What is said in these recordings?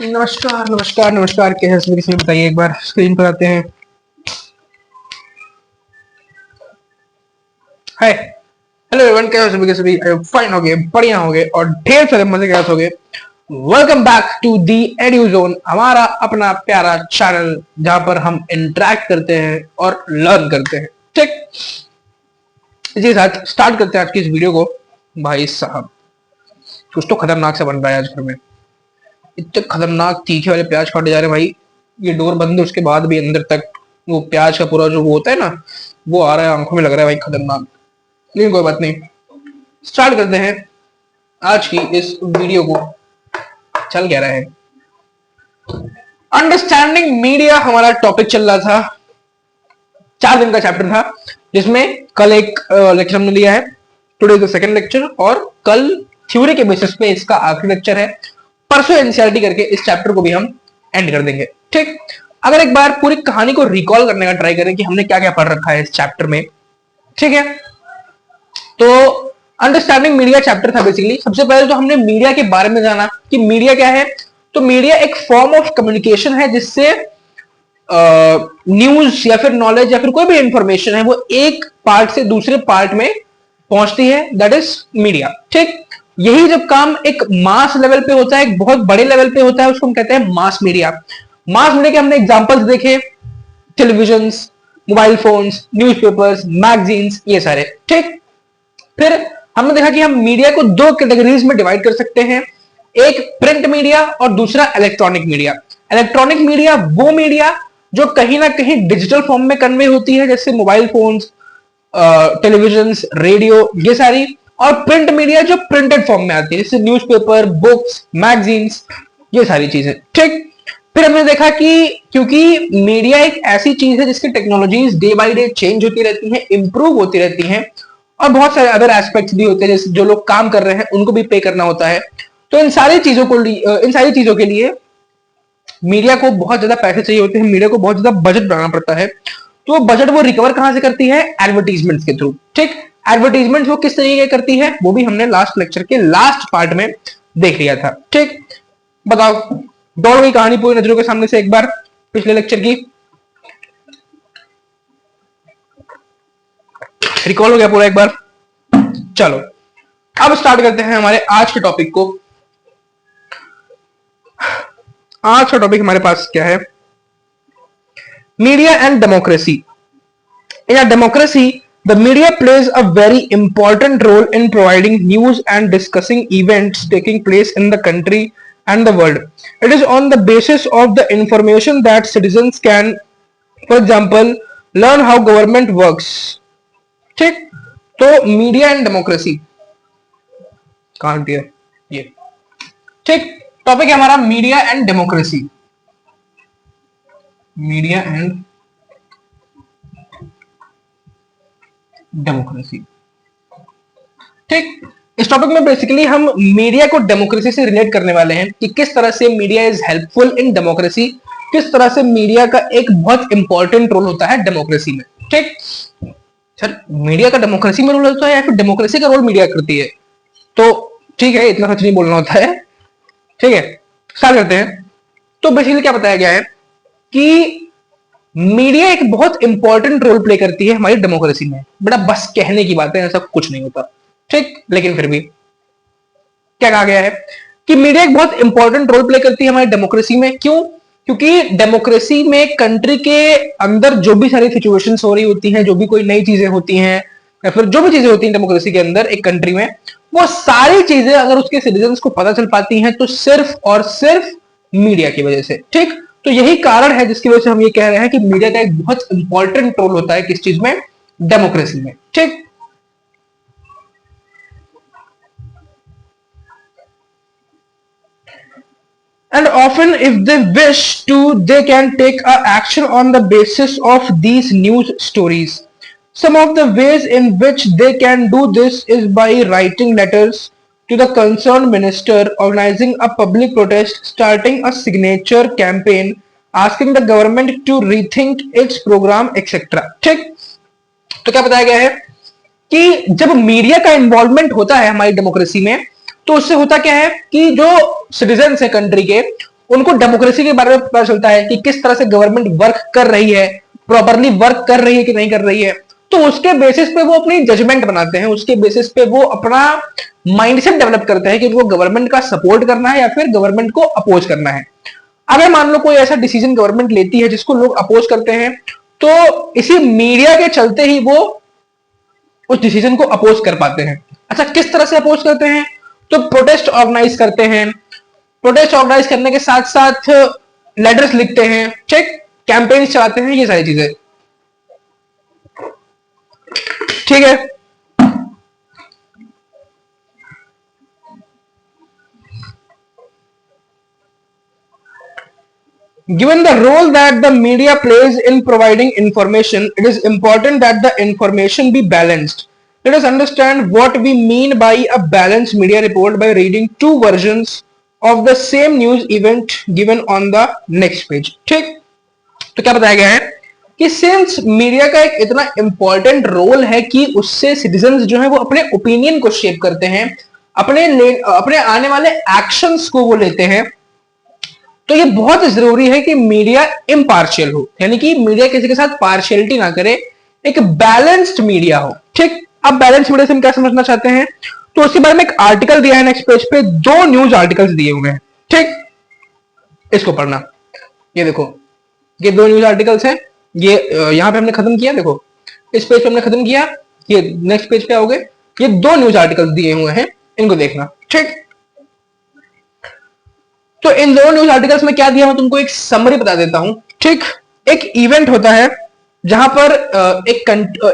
नमस्कार नमस्कार नमस्कार, कैसे हैं सभी? किसी बताइए, एक बार स्क्रीन पर आते हैं। हाय, हेलो एवरीवन, कैसे हैं सभी के सभी? फाइन हो गए, बढ़िया हो गए और ढेर सारे मजे के साथ हो गए। Welcome back to the edu zone, हमारा अपना प्यारा चैनल जहां पर हम इंटरेक्ट करते हैं और लर्न करते हैं। ठीक, इसी के साथ स्टार्ट करते हैं आज की इस वीडियो को। भाई साहब, कुछ तो खतरनाक से बन रहा है आज घर में। इतने खतरनाक तीखे वाले प्याज काटे जा रहे हैं भाई। ये डोर बंद है, उसके बाद भी अंदर तक वो प्याज का पूरा जो वो होता है ना, वो आ रहा है, आंखों में लग रहा है भाई, खतरनाक। लेकिन कोई बात नहीं, स्टार्ट करते हैं आज की इस वीडियो को। चल कह रहा है अंडरस्टैंडिंग मीडिया, हमारा टॉपिक चल रहा था। 4 दिन का चैप्टर था, जिसमें कल एक लेक्चर हमने लिया है, टुडे द सेकंड लेक्चर, और कल थ्योरी के बेसिस पे इसका आखिरी लेक्चर है। परसों एनसीईआरटी करके इस चैप्टर को भी हम एंड कर देंगे। ठीक, अगर एक बार पूरी कहानी को रिकॉल करने का ट्राई करें कि हमने क्या क्या पढ़ रखा है इस चैप्टर में। ठीक है, तो अंडरस्टैंडिंग मीडिया चैप्टर था बेसिकली। सबसे पहले तो हमने मीडिया के बारे में जाना कि मीडिया क्या है। तो मीडिया एक फॉर्म ऑफ कम्युनिकेशन है जिससे न्यूज या फिर नॉलेज या फिर कोई भी इंफॉर्मेशन है वो एक पार्ट से दूसरे पार्ट में पहुंचती है, दैट इज मीडिया। ठीक, यही जब काम एक मास लेवल पे होता है, एक बहुत बड़े लेवल पे होता है, उसको हम कहते हैं मास मीडिया। मास मीडिया के हमने एग्जांपल्स देखे, television, mobile phones, newspapers, magazines, ये सारे। ठीक, फिर हमने देखा कि हम मीडिया को 2 कैटेगरीज में डिवाइड कर सकते हैं, एक प्रिंट मीडिया और दूसरा इलेक्ट्रॉनिक मीडिया। इलेक्ट्रॉनिक मीडिया वो मीडिया जो कहीं ना कहीं डिजिटल फॉर्म में कन्वे होती है, जैसे मोबाइल फोन्स, टेलीविजन, रेडियो, ये सारी। और प्रिंट मीडिया जो प्रिंटेड फॉर्म में आती है, जैसे न्यूज़पेपर, बुक्स, मैगजीन्स, ये सारी चीजें। ठीक, फिर हमने देखा कि क्योंकि मीडिया एक ऐसी चीज है जिसकी technologies day by day change होती रहती हैं, इंप्रूव होती रहती हैं, और बहुत सारे अदर एस्पेक्ट्स भी होते हैं, जैसे जो लोग काम कर रहे हैं उनको भी पे करना होता है। तो इन सारी चीजों के लिए मीडिया को बहुत ज्यादा पैसे चाहिए होते हैं, मीडिया को बहुत ज्यादा बजट बनाना पड़ता है। तो बजट वो रिकवर कहां से करती है? एडवर्टीजमेंट्स के थ्रू। ठीक, एडवर्टीजमेंट वो किस तरीके करती है वो भी हमने लास्ट लेक्चर के लास्ट पार्ट में देख लिया था। ठीक, बताओ, दौड़ गई कहानी पूरी नजरों के सामने से एक बार पिछले लेक्चर की? रिकॉल हो गया पूरा एक बार? चलो अब स्टार्ट करते हैं हमारे आज के टॉपिक को। आज का टॉपिक हमारे पास क्या है? Media and democracy. In a democracy, the media plays a very important role in providing news and discussing events taking place in the country and the world. It is on the basis of the information that citizens can, for example, learn how government works. ठीक, तो media and democracy कहां दिया ये? ठीक, topic है हमारा media and democracy. Media and democracy. ठीक, इस टॉपिक में बेसिकली हम मीडिया को डेमोक्रेसी से रिलेट करने वाले हैं कि किस तरह से media is helpful in democracy, किस तरह से मीडिया का एक बहुत इंपॉर्टेंट रोल होता है डेमोक्रेसी में। ठीक, सर मीडिया का डेमोक्रेसी में रोल होता है या फिर डेमोक्रेसी का रोल मीडिया करती है? तो ठीक है, इतना सच नहीं बोलना होता है। ठीक है, स्टार्ट करते हैं। तो बेसिकली क्या बताया गया है कि मीडिया एक बहुत इंपॉर्टेंट रोल प्ले करती है हमारी डेमोक्रेसी में। बड़ा बस कहने की बात है, ऐसा कुछ नहीं होता। ठीक, लेकिन फिर भी क्या कहा गया है कि मीडिया एक बहुत इंपॉर्टेंट रोल प्ले करती है हमारी डेमोक्रेसी में। क्यों? क्योंकि डेमोक्रेसी में कंट्री के अंदर जो भी सारी सिचुएशंस हो रही होती हैं, जो भी कोई नई चीजें होती हैं या फिर जो भी चीजें होती हैं डेमोक्रेसी के अंदर एक कंट्री में, वो सारी चीजें अगर उसके सिटीजन्स को पता चल पाती हैं तो सिर्फ और सिर्फ मीडिया की वजह से। ठीक, तो यही कारण है जिसकी वजह से हम ये कह रहे हैं कि मीडिया का एक बहुत इंपॉर्टेंट रोल होता है किस चीज में? डेमोक्रेसी में। ठीक, and often if they wish to they can take a action on the basis of these news stories. Some of the ways in which they can do this is by writing letters to the concerned minister, organizing a public protest, starting a signature campaign, asking the government to rethink its program, etc. ठीक, तो क्या बताया गया है कि जब media का involvement होता है हमारी डेमोक्रेसी में, तो उससे होता क्या है कि जो सिटीजन्स है कंट्री के, उनको डेमोक्रेसी के बारे में पता चलता है कि किस तरह से गवर्नमेंट वर्क कर रही है, प्रॉपरली वर्क कर रही है कि नहीं कर रही है, तो उसके बेसिस पे वो अपनी जजमेंट बनाते हैं, उसके बेसिस पे वो अपना माइंडसेट डेवलप करते हैं कि उनको गवर्नमेंट का सपोर्ट करना है या फिर गवर्नमेंट को अपोज करना है। अगर मान लो कोई ऐसा डिसीजन गवर्नमेंट लेती है जिसको लोग अपोज करते हैं, तो इसी मीडिया के चलते ही वो उस डिसीजन को अपोज कर पाते हैं। अच्छा, किस तरह से अपोज करते हैं? तो प्रोटेस्ट ऑर्गेनाइज करते हैं, प्रोटेस्ट ऑर्गेनाइज करने के साथ साथ लेटर्स लिखते हैं, ठीक, कैंपेन चलाते हैं, ये सारी चीजें, ठीक है। Given the role that the media plays in providing information, it is important that the information be balanced. Let us understand what we mean by a balanced media report by reading two versions of the same news event given on the next page. ठीक, तो क्या बताया गया है कि since media का एक इतना इंपॉर्टेंट रोल है कि उससे सिटीजन्स जो है वो अपने ओपिनियन को शेप करते हैं, अपने आने वाले एक्शंस को वो लेते हैं, तो ये बहुत जरूरी है कि मीडिया इम्पार्शियल हो, यानी कि मीडिया किसी के साथ पार्शियलिटी ना करे, एक बैलेंस्ड मीडिया हो, ठीक। अब बैलेंस्ड मीडिया से हम क्या समझना चाहते हैं, तो उसके बारे में एक आर्टिकल दिया है नेक्स्ट पेज पे, दो न्यूज आर्टिकल्स दिए हुए हैं, ठीक, इसको पढ़ना। ये देखो, ये दो न्यूज आर्टिकल्स हैं, ये यहां पे हमने खत्म किया, देखो इस पेज पे हमने खत्म किया, ये नेक्स्ट पेज पे आओगे, ये दो न्यूज आर्टिकल्स दिए हुए हैं, इनको देखना, ठीक। तो इन दोनों न्यूज आर्टिकल्स में क्या दिया, मैं तुमको एक समरी बता देता हूं, ठीक। एक इवेंट होता है जहां पर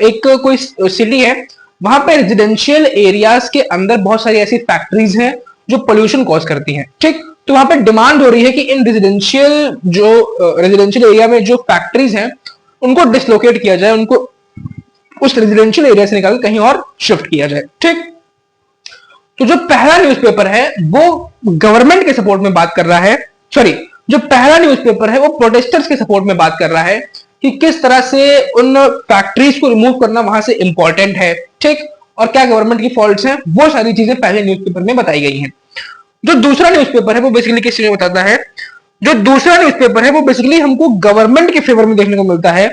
एक कोई सिटी है, वहां पे रेजिडेंशियल एरियाज के अंदर बहुत सारी ऐसी फैक्ट्रीज हैं जो पोल्यूशन कॉज करती हैं, ठीक। तो वहां पे डिमांड हो रही है कि इन रेजिडेंशियल एरिया में जो फैक्ट्रीज हैं उनको डिसलोकेट किया जाए, उनको उस रेजिडेंशियल एरिया से निकाल कहीं और शिफ्ट किया जाए, ठीक। तो जो पहला न्यूज़पेपर है वो गवर्नमेंट के सपोर्ट में बात कर रहा है, सॉरी, जो पहला न्यूज़पेपर है वो प्रोटेस्टर्स के सपोर्ट में बात कर रहा है कि किस तरह से उन फैक्ट्रीज को रिमूव करना वहां से इंपॉर्टेंट है, ठीक, और क्या गवर्नमेंट की फॉल्ट्स हैं, वो सारी चीजें पहले न्यूज़पेपर में बताई गई हैं। जो दूसरा न्यूज़पेपर है वो बेसिकली किस चीज में बताता है, जो दूसरा न्यूज़पेपर है वो बेसिकली हमको गवर्नमेंट के फेवर में देखने को मिलता है,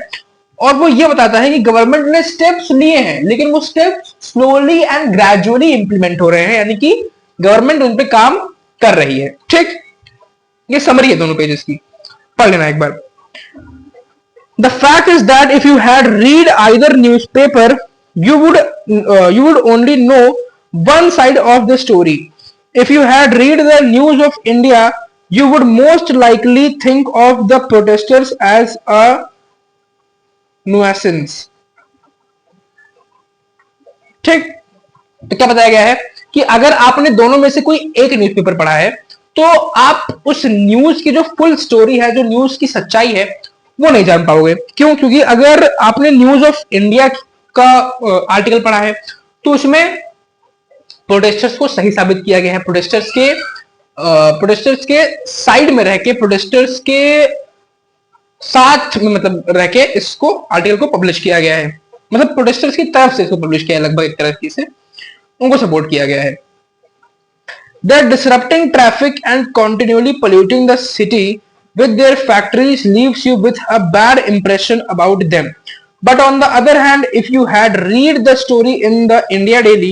और वो ये बताता है कि गवर्नमेंट ने स्टेप्स लिए हैं लेकिन वो steps slowly and gradually implement हो रहे हैं, यानी कि गवर्नमेंट उन पे काम कर रही है, ठीक। ये समरी है दोनों पेजेस की, पढ़ लेना एक बार। The fact is that if you had read either newspaper, you would only know one side of the story. If you had read the news of India, you would most likely think of the protesters as a nuisance. ठीक, तो क्या बताया गया है कि अगर आपने दोनों में से कोई एक न्यूज़पेपर पढ़ा है तो आप उस न्यूज की जो फुल स्टोरी है, जो न्यूज की सच्चाई है, वो नहीं जान पाओगे। क्यों? क्योंकि अगर आपने न्यूज ऑफ इंडिया का आर्टिकल पढ़ा है तो उसमें प्रोटेस्टर्स को सही साबित किया गया है, प्रोटेस्टर्स के साइड में रह के, प्रोटेस्टर्स के साथ में मतलब रह के इसको आर्टिकल को पब्लिश किया गया है, मतलब प्रोटेस्टर्स की तरफ से इसको पब्लिश किया है, लगभग एक तरह से उनको सपोर्ट किया गया है। They're disrupting traffic and continually polluting the city with their factories leaves you with a bad impression about them. But on the other hand, if you had read the story in the India Daily,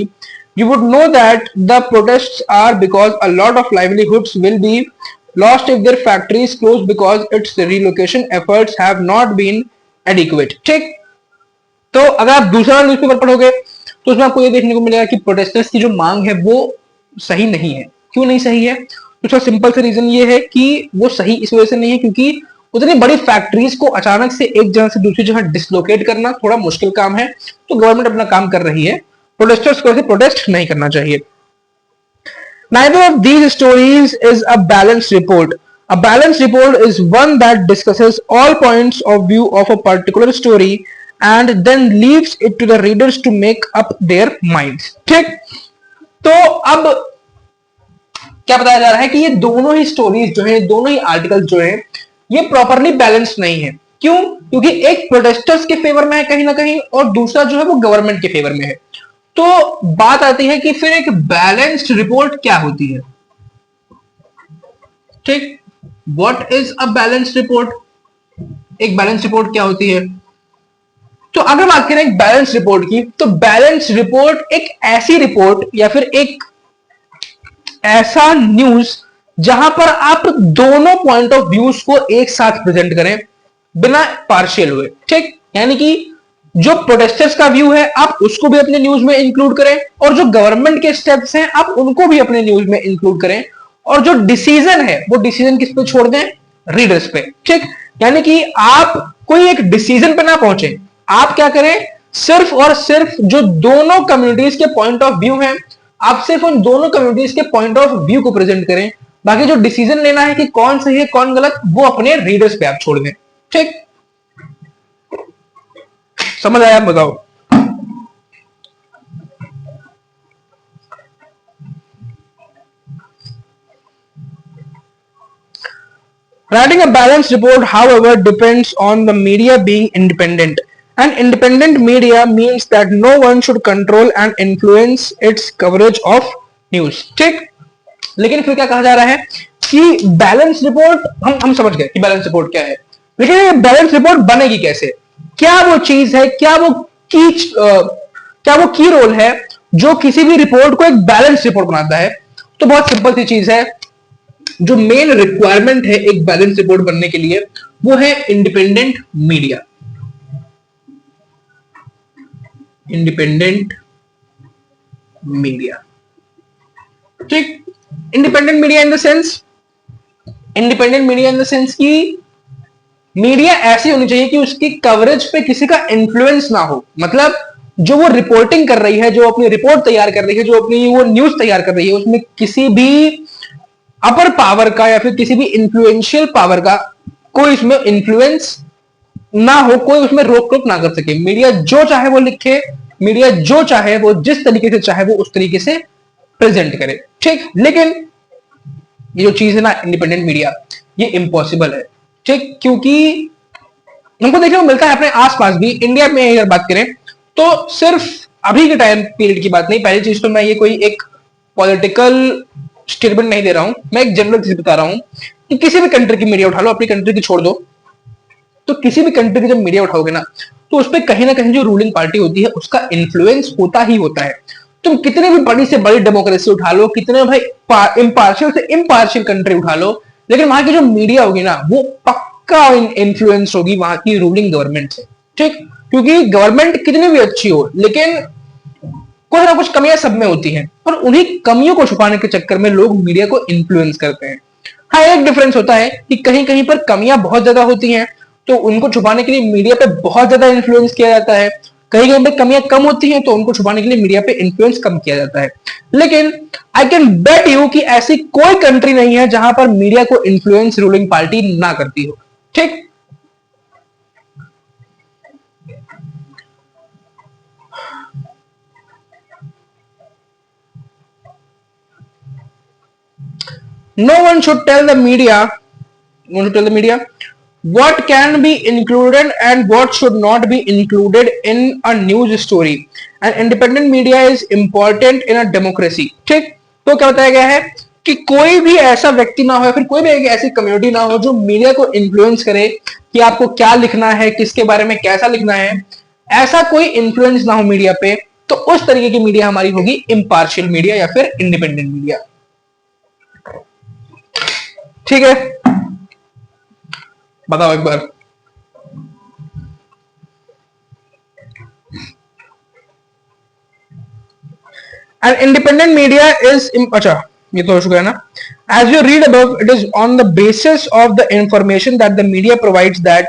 you would know that the protests are because a lot of livelihoods will be lost if their factories close because its relocation efforts have not been adequate. ठीक, तो अगर आप दूसरा newspaper पढ़ोगे तो उसमें आपको ये देखने को मिलेगा कि प्रोटेस्टर्स की जो मांग है वो सही नहीं है। क्यों नहीं सही है? तो सिंपल सा रीजन ये है कि वो सही इस वजह से नहीं है क्योंकि उतनी बड़ी फैक्ट्रीज को अचानक से एक जगह से दूसरी जगह डिसलोकेट करना थोड़ा मुश्किल काम है, तो गवर्नमेंट अपना काम कर रही है, प्रोटेस्टर्स को ऐसे प्रोटेस्ट नहीं करना चाहिए। Neither of these stories is a balanced report. A balanced report is one that discusses all points of view of a particular story and then leaves it to the readers to make up their minds. ठीक, तो अब क्या बताया जा रहा है कि ये दोनों ही स्टोरीज जो है, दोनों ही आर्टिकल्स जो है, ये प्रॉपरली बैलेंस्ड नहीं है। क्यों? क्योंकि एक प्रोटेस्टर्स के फेवर में है कहीं ना कहीं और दूसरा जो है वो गवर्नमेंट के फेवर में है। तो बात आती है कि फिर एक बैलेंस्ड रिपोर्ट क्या होती है? ठीक, what is a balance report? एक बैलेंस रिपोर्ट क्या होती है? तो अगर बात करें एक बैलेंस रिपोर्ट की, तो बैलेंस रिपोर्ट एक ऐसी रिपोर्ट या फिर एक ऐसा न्यूज जहां पर आप दोनों पॉइंट ऑफ व्यूज को एक साथ प्रेजेंट करें बिना पार्शियल हुए। ठीक, यानी कि जो प्रोटेस्टर्स का व्यू है आप उसको भी अपने न्यूज में इंक्लूड करें, और जो गवर्नमेंट के स्टेप्स हैं आप उनको भी अपने न्यूज में इंक्लूड करें, और जो डिसीजन है वो डिसीजन किस पे छोड़ दें? रीडर्स पे। ठीक, यानी कि आप कोई एक डिसीजन पे ना पहुंचे, आप क्या करें? सिर्फ और सिर्फ जो दोनों कम्युनिटीज के पॉइंट ऑफ व्यू हैं, आप सिर्फ उन दोनों कम्युनिटीज के पॉइंट ऑफ व्यू को प्रेजेंट करें। बाकी जो डिसीजन लेना है कि कौन सही है कौन गलत, वो अपने रीडर्स पे आप छोड़ दें। ठीक, समझ आया? आप बताओ। Writing a balanced report, however, depends on the media being independent. And independent media means that no one should control and influence its coverage of news. ठीक, लेकिन फिर क्या कहा जा रहा है कि बैलेंस रिपोर्ट, हम समझ गए कि बैलेंस रिपोर्ट क्या है, लेकिन ये बैलेंस रिपोर्ट बनेगी कैसे? क्या वो चीज है, क्या वो की रोल है जो किसी भी रिपोर्ट को एक बैलेंस रिपोर्ट बनाता है? तो बहुत सिंपल सी चीज है। जो मेन रिक्वायरमेंट है एक बैलेंस रिपोर्ट बनने के लिए, वो है इंडिपेंडेंट मीडिया। इंडिपेंडेंट मीडिया, ठीक। Independent media in the sense कि मीडिया ऐसी होनी चाहिए कि उसकी कवरेज पे किसी का इंफ्लुएंस ना हो। मतलब जो वो रिपोर्टिंग कर रही है, जो अपनी रिपोर्ट तैयार कर रही है, जो अपनी वो न्यूज तैयार कर रही है, उसमें किसी भी अपर पावर का या फिर किसी भी इंफ्लुएंशियल पावर का कोई इसमें इंफ्लुएंस ना हो, कोई उसमें रोक टोक ना कर सके। मीडिया जो चाहे वो लिखे, मीडिया जो चाहे वो जिस तरीके से चाहे वो उस तरीके से प्रेजेंट करे, ठीक। लेकिन ये जो चीज है ना इंडिपेंडेंट मीडिया, ये इम्पॉसिबल है, ठीक। क्योंकि हमको देखने को मिलता है अपने आसपास भी, इंडिया में अगर बात करें तो सिर्फ अभी के टाइम पीरियड की बात नहीं। पहली चीज तो मैं ये कोई एक पॉलिटिकल स्टेटमेंट नहीं दे रहा हूं, मैं एक जनरल चीज बता रहा हूं कि किसी भी कंट्री की मीडिया उठा लो, अपनी कंट्री की छोड़ दो, तो किसी भी कंट्री की जब मीडिया उठाओगे ना, तो उस पर कहीं ना कहीं जो रूलिंग पार्टी होती है उसका इन्फ्लुएंस होता ही होता है। तुम कितने भी बड़ी से बड़ी डेमोक्रेसी उठा लो, कितने भाई इम्पार्शियल से इम्पार्शियल कंट्री उठा लो, लेकिन वहां की जो मीडिया होगी ना वो पक्का इन्फ्लुएंस होगी वहां की रूलिंग गवर्नमेंट से, ठीक। क्योंकि गवर्नमेंट कितनी भी अच्छी हो, लेकिन कुछ ना कुछ कमियां सब में होती हैं, और उन्हीं कमियों को छुपाने के चक्कर में लोग मीडिया को इन्फ्लुएंस करते हैं। हाँ, एक डिफरेंस होता है कि कहीं कहीं पर कमियां बहुत ज्यादा होती हैं, तो उनको छुपाने के लिए मीडिया पे बहुत ज्यादा इन्फ्लुएंस किया जाता है। कहीं कहीं पर कमियां कम होती हैं, तो उनको छुपाने के लिए मीडिया पे इन्फ्लुएंस कम किया जाता है। लेकिन आई कैन बेट यू कि ऐसी कोई कंट्री नहीं है जहां पर मीडिया को इन्फ्लुएंस रूलिंग पार्टी ना करती हो, ठीक। No one should tell the media what can be included and what should not be included in a news story. And independent media is important in a democracy. ठीक, तो क्या बताया गया है कि कोई भी ऐसा व्यक्ति ना हो या फिर कोई भी एक ऐसी कम्युनिटी ना हो जो मीडिया को इन्फ्लुएंस करे कि आपको क्या लिखना है, किसके बारे में कैसा लिखना है। ऐसा कोई इन्फ्लुएंस ना हो मीडिया पे, तो उस तरीके की मीडिया हमारी होगी इम्पार्शियल मीडिया या फिर इंडिपेंडेंट मीडिया, ठीक है। बताओ एक बार। एंड इंडिपेंडेंट मीडिया इज, अच्छा ये तो हो चुका है ना। As you read above, it is on the basis of the information that the media provides that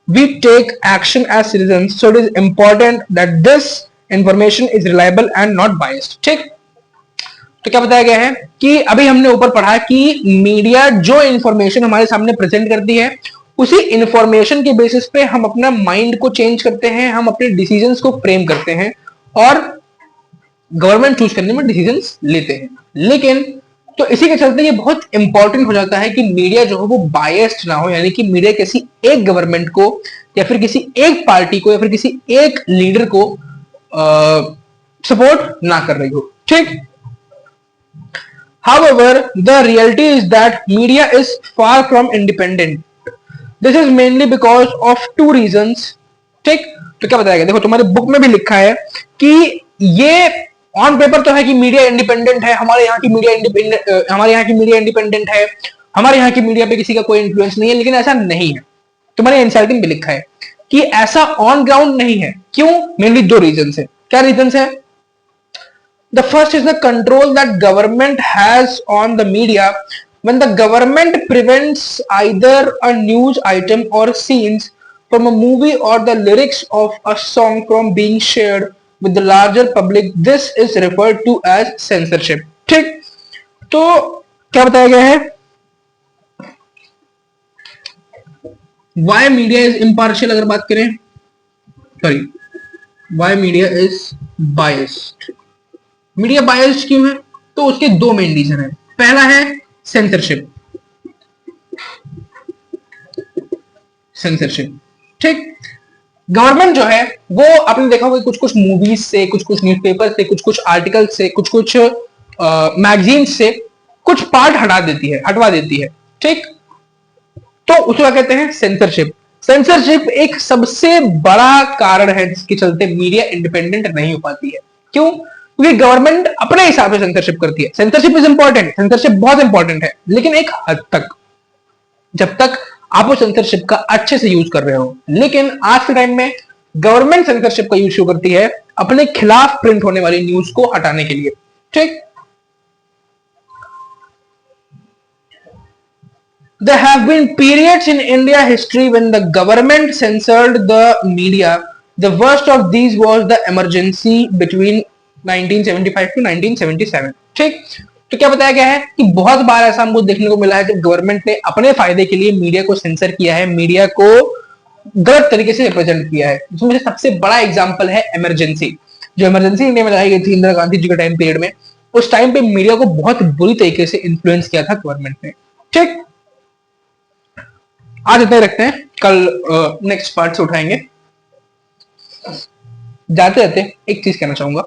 we take action as citizens, so it is important that this information is reliable and not biased, ठीक। तो क्या बताया गया है कि अभी हमने ऊपर पढ़ा कि मीडिया जो इंफॉर्मेशन हमारे सामने प्रेजेंट करती है, उसी इंफॉर्मेशन के बेसिस पे हम अपना माइंड को चेंज करते हैं, हम अपने डिसीजंस को फ्रेम करते हैं और गवर्नमेंट चूज करने में डिसीजंस लेते हैं। लेकिन तो इसी के चलते ये बहुत इंपॉर्टेंट हो जाता है कि मीडिया जो हो वो बायस्ड ना हो, यानी कि मीडिया किसी एक गवर्नमेंट को या फिर किसी एक पार्टी को या फिर किसी एक लीडर को सपोर्ट ना कर रही हो, ठीक। However, the reality is that media is far from independent. This is mainly because of two reasons. ठीक, तो क्या बताया गया, देखो तुम्हारे बुक में भी लिखा है कि ये ऑन पेपर तो है कि मीडिया इंडिपेंडेंट है, हमारे यहाँ की मीडिया इंडिपेंडेंट, हमारे यहाँ की मीडिया इंडिपेंडेंट है, हमारे यहाँ की मीडिया पे किसी का कोई इन्फ्लुएंस नहीं है, लेकिन ऐसा नहीं है। तुम्हारे एनसीईआरटी में भी लिखा है कि ऐसा ऑन ग्राउंड नहीं है। क्यों? मेनली दो रीजन है। क्या रीजन है? The first is the control that government has on the media. When the government prevents either a news item or scenes from a movie or the lyrics of a song from being shared with the larger public, this is referred to as censorship. ठीक, तो क्या बताया गया है? Why media is impartial अगर बात करें, sorry, why media is biased. Media biased क्यों है? तो उसके दो मेन रीजन है। पहला है सेंसरशिप। सेंसरशिप, ठीक, गवर्नमेंट जो है वो आपने देखा होगा कुछ कुछ मूवीज से, कुछ कुछ न्यूज़पेपर से, कुछ कुछ आर्टिकल से, कुछ कुछ मैगजीन से कुछ पार्ट हटवा देती है, ठीक, तो उसको क्या कहते हैं? सेंसरशिप। सेंसरशिप एक सबसे बड़ा कारण है जिसके चलते मीडिया इंडिपेंडेंट नहीं हो पाती है। क्यों? क्योंकि गवर्नमेंट अपने हिसाब से सेंसरशिप करती है। सेंसरशिप इज इंपॉर्टेंट, सेंसरशिप बहुत इंपॉर्टेंट है, लेकिन एक हद तक, जब तक आप उस सेंसरशिप का अच्छे से यूज कर रहे हो। लेकिन आज के टाइम में गवर्नमेंट सेंसरशिप का यूज करती है अपने खिलाफ प्रिंट होने वाली न्यूज को हटाने के लिए, ठीक। There have been periods in India history when the government censored the media. The worst of these was the emergency between 1975 to 1977. ठीक, तो क्या बताया गया है कि बहुत बार ऐसा हमको देखने को मिला है जब गवर्नमेंट ने अपने फायदे के लिए मीडिया को सेंसर किया है, मीडिया को गलत तरीके से रिप्रेजेंट किया है। इसमें सबसे बड़ा एग्जांपल है इमरजेंसी। जो इमरजेंसी इंडिया में लाई गई थी इंदिरा गांधी जी के टाइम पीरियड में, उस टाइम पे मीडिया को बहुत बुरी तरीके से इन्फ्लुएंस किया था गवर्नमेंट ने, ठीक। आज इतना ही रखते हैं, कल नेक्स्ट पार्ट से उठाएंगे। जाते जाते एक चीज कहना चाहूंगा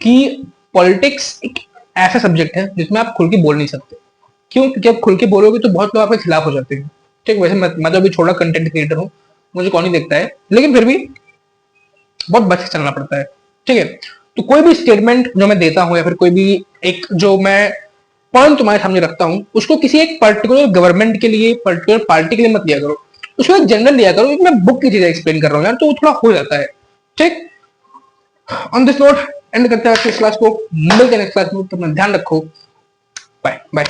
कि पॉलिटिक्स एक ऐसा सब्जेक्ट है जिसमें आप खुल के बोल नहीं सकते। क्यों? क्योंकि आप खुल के बोलोगे तो बहुत लोग आपके खिलाफ हो जाते हैं, ठीक। वैसे मैं तो अभी छोटा कंटेंट क्रिएटर हूँ, मुझे कौन नहीं देखता है, लेकिन फिर भी बहुत बच के चलना पड़ता है, ठीक है। तो कोई भी स्टेटमेंट जो मैं देता हूँ या फिर कोई भी एक जो मैं पॉइंट तुम्हारे सामने रखता हूं, उसको किसी एक पर्टिकुलर गवर्नमेंट के लिए, पर्टिकुलर पार्टी के लिए मत लिया करो, उसको एक जनरल लिया करो। मैं बुक की चीजें एक्सप्लेन कर रहा हूं यार, तो वो थोड़ा हो जाता है, ठीक। ऑन दिस नोट एंड करते हैं आज की क्लास को, मिलते हैं नेक्स्ट क्लास में, तो अपना ध्यान रखो, बाय बाय।